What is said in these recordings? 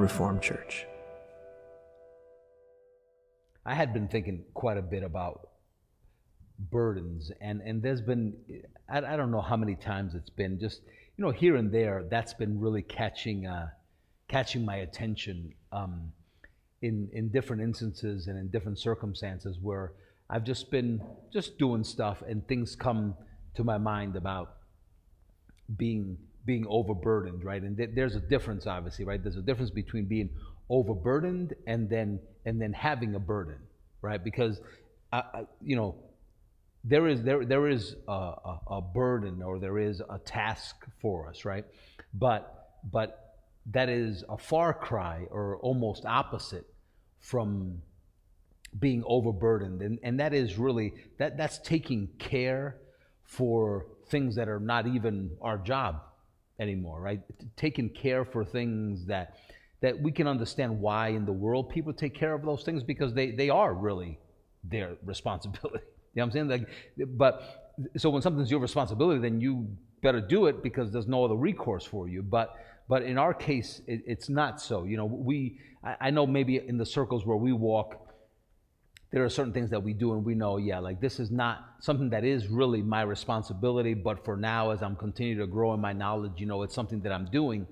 Reformed Church. I had been thinking quite a bit about burdens, and there's been, I don't know how many times it's been, just, here and there, that's been really catching my attention in different instances and in different circumstances where I've just been doing stuff and things come to my mind about being overburdened, right? And there's a difference, obviously, right? There's a difference between being overburdened and then having a burden, right? Because there is a burden, or there is a task for us, right? But that is a far cry, or almost opposite from being overburdened, and that is really that's taking care for things that are not even our job anymore, right? Taking care for things that we can understand why in the world people take care of those things, because they are really their responsibility. You know what I'm saying? But so when something's your responsibility, then you better do it because there's no other recourse for you. But in our case, it's not so. I know maybe in the circles where we walk, there are certain things that we do and we know, this is not something that is really my responsibility, but for now, as I'm continuing to grow in my knowledge, it's something that I'm doing.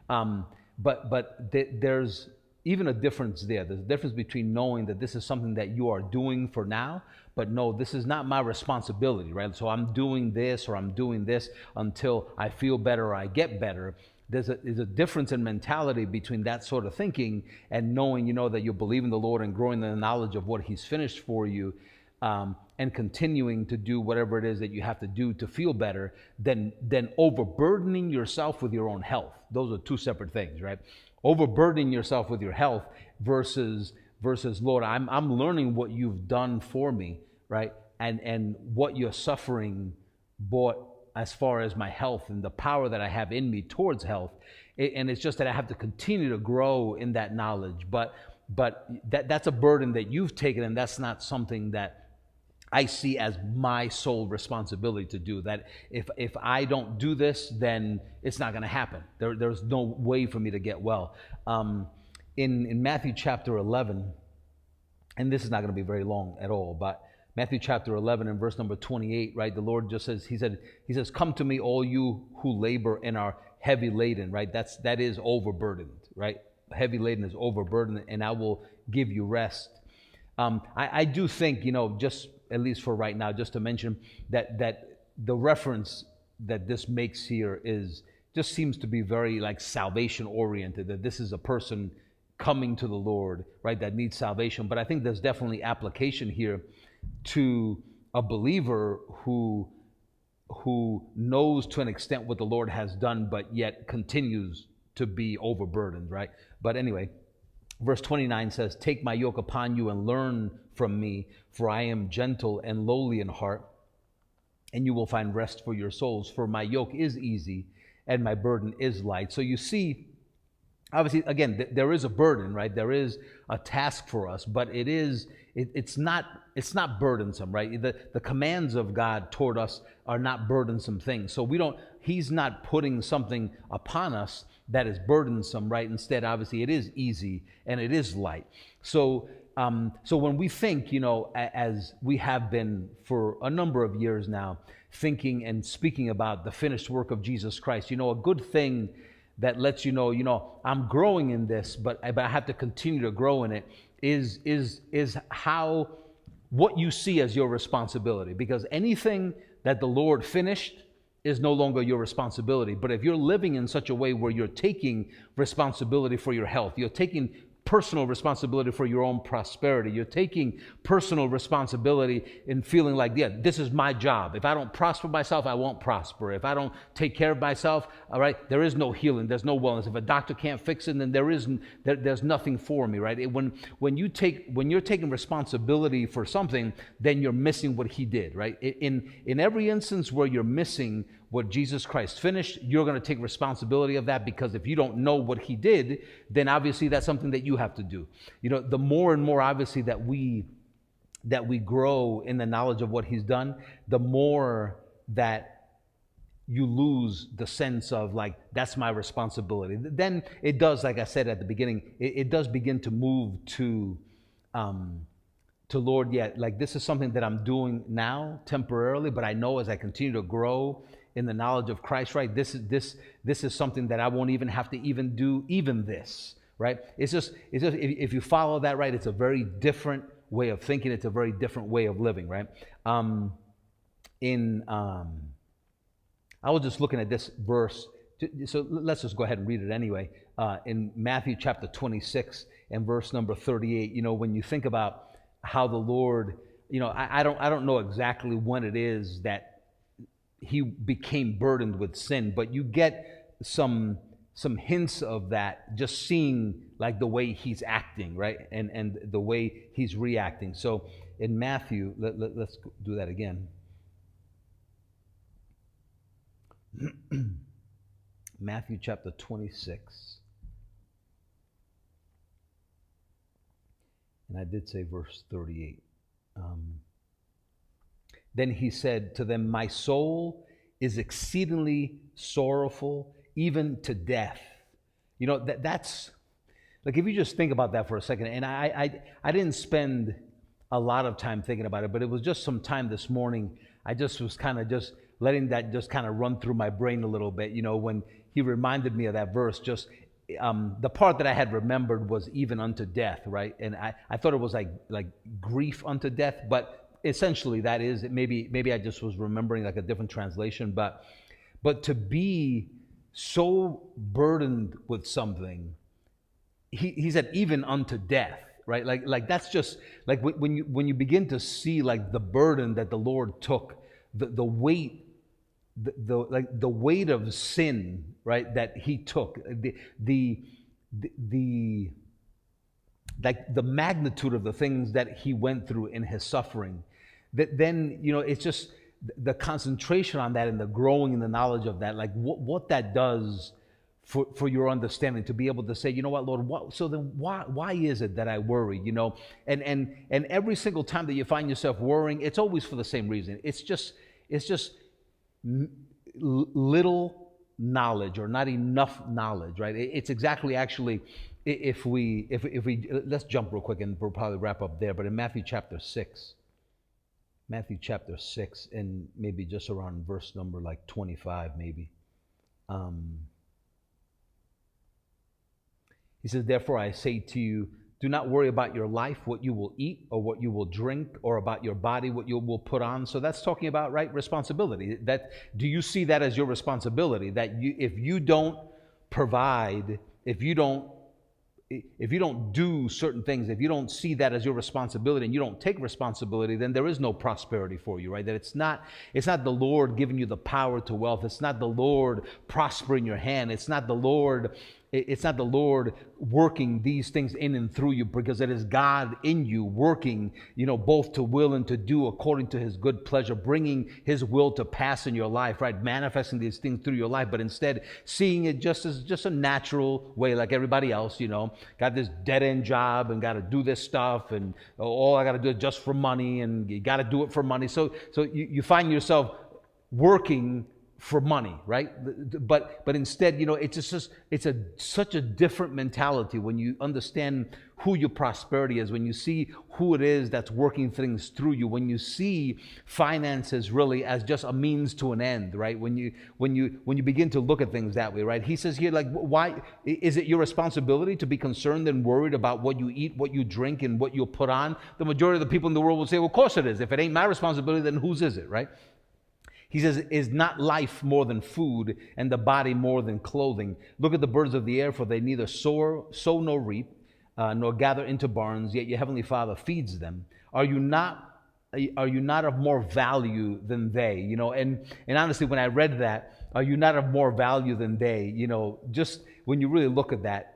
But there's even a difference there. There's a difference between knowing that this is something that you are doing for now, but no, this is not my responsibility, right? So I'm doing this, or I'm doing this until I feel better or I get better. There's a difference in mentality between that sort of thinking and knowing, that you believe in the Lord and growing in the knowledge of what He's finished for you, and continuing to do whatever it is that you have to do to feel better, than overburdening yourself with your own health. Those are two separate things, right? Overburdening yourself with your health versus Lord, I'm learning what you've done for me, right? And what your suffering brought as far as my health and the power that I have in me towards health. And it's just that I have to continue to grow in that knowledge. But that's a burden that you've taken, and that's not something that I see as my sole responsibility to do. That if I don't do this, then it's not going to happen. There's no way for me to get well. In Matthew chapter 11, and this is not going to be very long at all, but Matthew chapter 11 and verse number 28, right? The Lord just says, He says, "Come to me, all you who labor and are heavy laden," right? That is overburdened, right? Heavy laden is overburdened, and I will give you rest. I do think, just at least for right now, just to mention that the reference that this makes here just seems to be very like salvation oriented, that this is a person coming to the Lord, right, that needs salvation. But I think there's definitely application here to a believer who knows to an extent what the Lord has done, but yet continues to be overburdened, right? But anyway, verse 29 says, "Take my yoke upon you and learn from me, for I am gentle and lowly in heart, and you will find rest for your souls. For my yoke is easy and my burden is light." So you see, obviously, again, there is a burden, right? There is a task for us, but it's not burdensome, right? The commands of God toward us are not burdensome things. So He's not putting something upon us that is burdensome, right? Instead, obviously, it is easy and it is light. So when we think, as we have been for a number of years now, thinking and speaking about the finished work of Jesus Christ, a good thing that lets you know, I'm growing in this, but I have to continue to grow in it, is how what you see as your responsibility. Because anything that the Lord finished is no longer your responsibility. But if you're living in such a way where you're taking responsibility for your health, you're taking personal responsibility for your own prosperity, you're taking personal responsibility in feeling like, this is my job. If I don't prosper myself, I won't prosper. If I don't take care of myself, all right, there is no healing, there's no wellness. If a doctor can't fix it, then there's nothing for me, right? When you're taking responsibility for something, then you're missing what He did, right? In every instance where you're missing what Jesus Christ finished, you're going to take responsibility of that, because if you don't know what He did, then obviously that's something that you have to do. The more and more obviously that we grow in the knowledge of what He's done, the more that you lose the sense of like, that's my responsibility. Then it does, like I said at the beginning, it does begin to move to Lord, yeah, like this is something that I'm doing now temporarily, but I know as I continue to grow in the knowledge of Christ, right, this is something that I won't even have to even do even this, right? It's just if you follow that, right, it's a very different way of thinking. It's a very different way of living, right? I was just looking at this verse, so let's just go ahead and read it anyway. In Matthew chapter 26 and verse number 38, when you think about how the Lord, I don't know exactly when it is that he became burdened with sin, but you get some hints of that just seeing like the way he's acting, right? And the way he's reacting. So in Matthew, let's do that again. Matthew chapter 26. And I did say verse 38. Then he said to them, my soul is exceedingly sorrowful, even to death. That's like, if you just think about that for a second, and I didn't spend a lot of time thinking about it, but it was just some time this morning. I just was kind of just letting that just kind of run through my brain a little bit, when he reminded me of that verse. Just the part that I had remembered was even unto death, right? And I thought it was like grief unto death, but essentially that is, maybe I just was remembering like a different translation, but to be so burdened with something, he said even unto death, right? Like that's just like when you begin to see like the burden that the Lord took, the weight, the weight of sin, right, that he took, the magnitude of the things that he went through in his suffering, that then it's just the concentration on that and the growing in the knowledge of that, like what that does for your understanding, to be able to say, you know what, Lord, so then why is it that I worry, and every single time that you find yourself worrying, it's always for the same reason. It's just little knowledge, or not enough knowledge, right? It's exactly, actually, if we let's jump real quick and we'll probably wrap up there, but in Matthew chapter 6, and maybe just around verse number like 25 maybe, he says, therefore I say to you, do not worry about your life, what you will eat or what you will drink, or about your body, what you will put on. So that's talking about, right, responsibility. That, do you see that as your responsibility? That if you don't provide, if you don't do certain things, if you don't see that as your responsibility and you don't take responsibility, then there is no prosperity for you, right? That it's not the Lord giving you the power to wealth. It's not the Lord prospering your hand. It's not the Lord working these things in and through you, because it is God in you working, both to will and to do according to his good pleasure, bringing his will to pass in your life, right? Manifesting these things through your life, but instead seeing it just as just a natural way, like everybody else, got this dead end job and got to do this stuff, and all I got to do is just for money, and you got to do it for money. So you find yourself working for money, right? But instead, it's such a different mentality when you understand who your prosperity is, when you see who it is that's working things through you, when you see finances really as just a means to an end, right? When you begin to look at things that way, right? He says here, like, why is it your responsibility to be concerned and worried about what you eat, what you drink, and what you'll put on? The majority of the people in the world will say, well, of course it is. If it ain't my responsibility, then whose is it, right? He says, is not life more than food, and the body more than clothing? Look at the birds of the air, for they neither sow nor reap, nor gather into barns, yet your heavenly Father feeds them. Are you not of more value than they? And honestly, when I read that, are you not of more value than they? Just when you really look at that,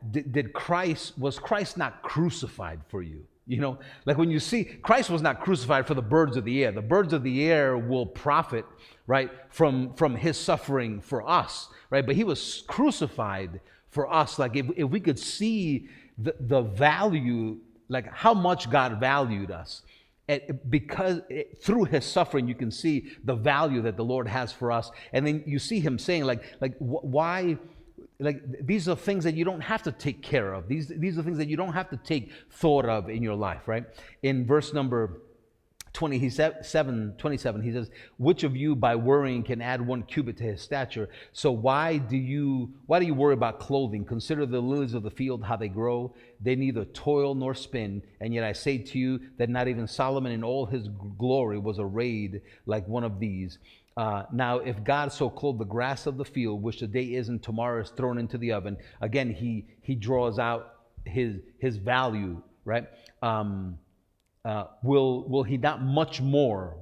was Christ not crucified for you? Like when you see, Christ was not crucified for the birds of the air. The birds of the air will profit, right, from his suffering for us, right? But he was crucified for us. Like if we could see the value, like how much God valued us, because through his suffering, you can see the value that the Lord has for us. And then you see him saying, why? Like, these are things that you don't have to take care of. These are things that you don't have to take thought of in your life, right? In verse number 27, he says, which of you by worrying can add 1 cubit to his stature? So why do you worry about clothing? Consider the lilies of the field, how they grow. They neither toil nor spin. And yet I say to you that not even Solomon in all his glory was arrayed like one of these. Now, if God so clothed the grass of the field, which today is and tomorrow is thrown into the oven, again, he draws out his value, right? Will he not much more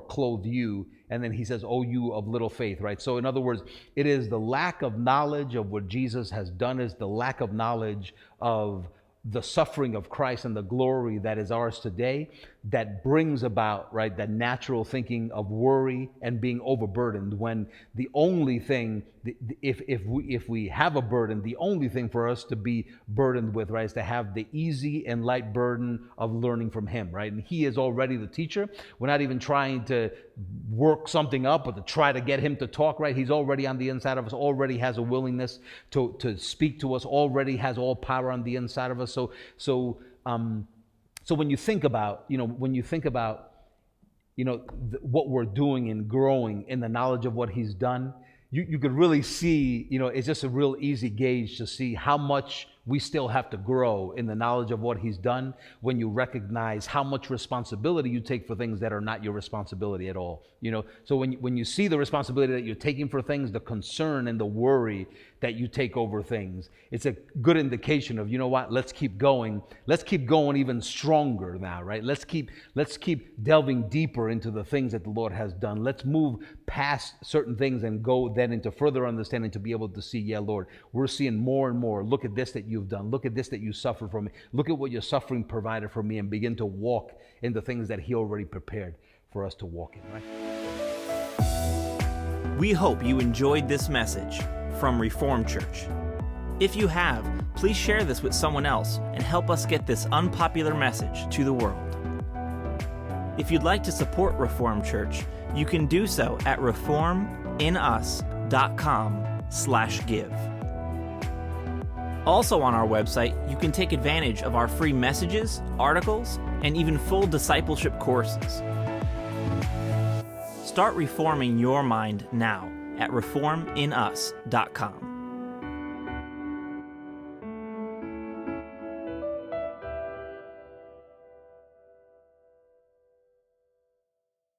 clothe you? And then he says, oh, you of little faith, right? So in other words, it is the lack of knowledge of what Jesus has done, is the lack of knowledge of the suffering of Christ and the glory that is ours today that brings about, right, that natural thinking of worry and being overburdened, when the only thing, if we have a burden, the only thing for us to be burdened with, right, is to have the easy and light burden of learning from him, right? And he is already the teacher. We're not even trying to work something up or to try to get him to talk, right? He's already on the inside of us, already has a willingness to speak to us, already has all power on the inside of us. So when you think about, what we're doing and growing in the knowledge of what he's done, you could really see, it's just a real easy gauge to see how much we still have to grow in the knowledge of what he's done, when you recognize how much responsibility you take for things that are not your responsibility at all. So when you see the responsibility that you're taking for things, the concern and the worry that you take over things, it's a good indication of, let's keep going. Let's keep going even stronger now, right? Let's keep delving deeper into the things that the Lord has done. Let's move past certain things and go then into further understanding to be able to see, yeah, Lord, we're seeing more and more. Look at this that you've done. Look at this that you suffered for me. Look at what your suffering provided for me, and begin to walk in the things that he already prepared for us to walk in, right? We hope you enjoyed this message from Reformed Church. If you have, please share this with someone else and help us get this unpopular message to the world. If you'd like to support Reformed Church, you can do so at reforminus.com/give. Also on our website, you can take advantage of our free messages, articles, and even full discipleship courses. Start reforming your mind now at reforminus.com.